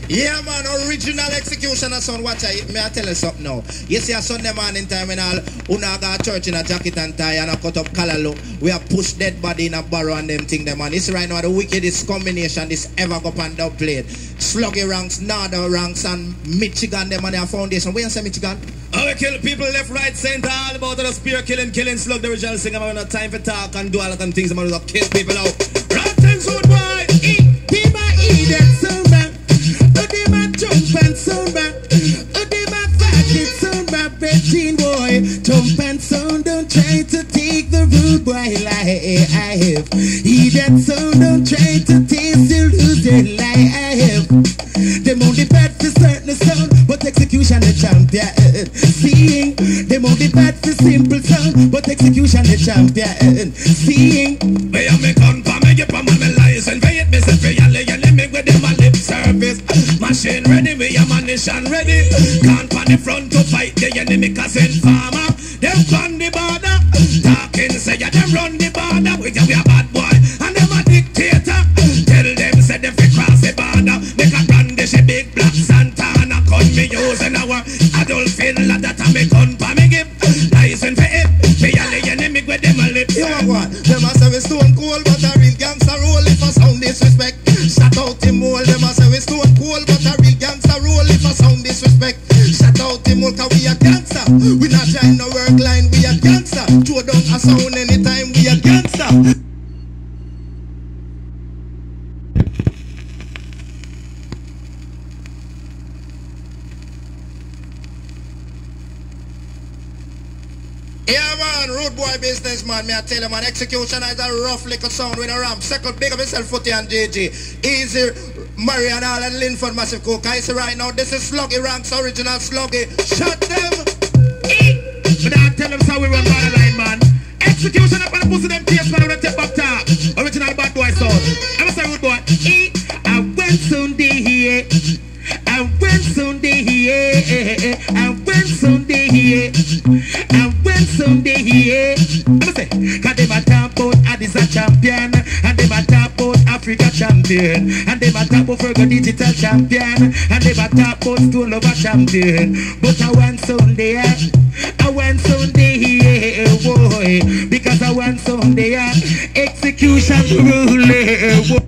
Yeah, man, original execution of son. Watch I tell you something now. You see a Sunday morning time when all una go to church in a jacket and tie and a cut up collar look. We have pushed dead body in a barrow and them thing them man. This right now the wickedest combination this ever go and down played. Sluggy ranks, Nardo ranks and Michigan them on their foundation. Where you say Michigan? I will kill people left, right, center, all about the spear killing, Slug the original singer. I have no time for talk and do all of them things. I'm going to kill people out. Rotten good boy. Be my idiot sober. Be my jump and sober. Be my faggot sober. Between boy. Jump and sound. Don't try to take the rude boy lie I have. Idiot sound. Don't try to taste the losing lie I have. Them only bad for certain sound, but execution the champion. Seeing them only bad for simple sound, but execution the champion. Seeing me and me come for me get on my license. Wait me say for y'all you let me with them a lip service. Machine ready, we ammunition ready. Can't pan the front to fight the enemy cause informer. Them run the border. Talking say ya them run the border. We a bad boy and them a dictator. Tell them say them fi cross the border. Make a brandish a big black Santana. Gun me using our Adolfin la that a me gun pa me give. License for it. Me and the enemy with them a lip. You know what? Them a say we stone cold but a real gangster roll if a sound disrespect. Shout out him all. Them a say we stone cold but a real gangster roll if a sound disrespect. Shout out him all cause we a gangster. We not trying no work line, we a gangster. Throw down a sound anytime we a gangster. Yeah man, road boy business man, me I tell you man, execution is a rough little sound with a ramp. Second, big up yourself, Footy and JJ. Easy, Marian Hall and Linford Massive Coke. I say right now, this is Sluggy Ranks, original Sluggy. Shut them! But I tell them how we run by the line man. Execution up on the pussy them tears man with the tip up top. Original bad boy sound. I'm a say road boy. I went Sunday here. I went Sunday here. I went Sunday here. I went Sunday here. I'm say, cause they might talk about Addis a champion, and they might talk about Africa champion, and they might talk about Fergal digital champion, and they might talk about Stone Lover champion. But I went Sunday, I went Sunday here, boy, because I went Sunday, execution rule.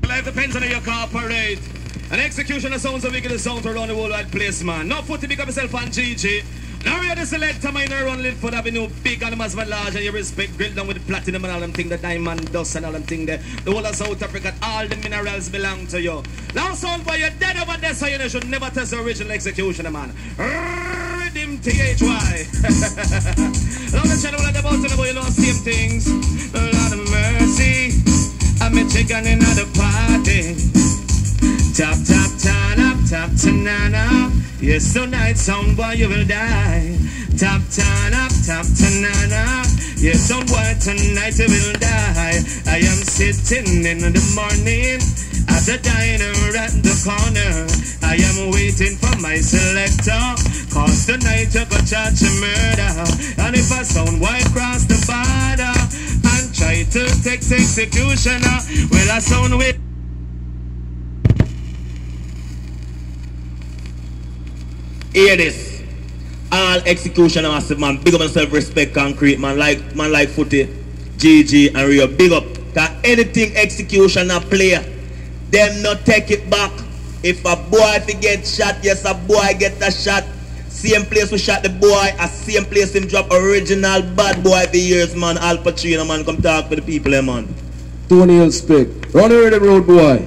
Life depends on how you cooperate. An execution of sounds of wicked sounds around the worldwide place, man. Now Footy big up yourself and GG. Now we are the selector minor on Linford Avenue, big animals but large, and you respect grilled down with the platinum and all them things, the diamond dust and all them things there. The whole of South Africa, all the minerals belong to you. Now sound boy, you're dead over there, so you should never test the original execution, man. Rhythm THY. Now the channel at the bottom about you know same things. Lord of mercy. I'm a chicken in the party. Tap, tap, turn up, tap, tanana. Yes, tonight, sound boy, you will die. Tap, turn up, tap, tanana. Yes, sound boy, tonight you will die. I am sitting in the morning at the diner at the corner. I am waiting for my selector, cause tonight you go charge a murder. And if a sound boy cross the border and try to take executioner, well, I sound with. Hear this. All executioner massive man. Big up yourself, respect concrete man like Footy, GG and Rio. Big up. Cause anything executioner play, them not take it back. If a boy if he get shot, yes a boy get a shot. Same place we shot the boy, a same place him drop original bad boy for years man. Al Pacino man, come talk to the people here man. Tony will speak. Run the road boy.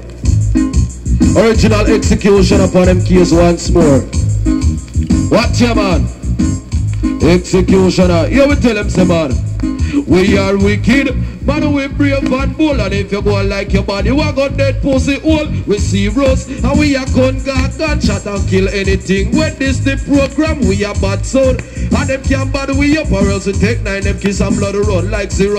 Original execution upon them keys once more. Watch ya man. Executioner. You will tell him say man, we are wicked, man we brave and bold. And if you go like your body, you are got dead pussy hole. We see rose and we are gunshot and kill anything. When this the program, we are bad sound. And them can't bad we up or else we take 9 them kiss and blood run like 0.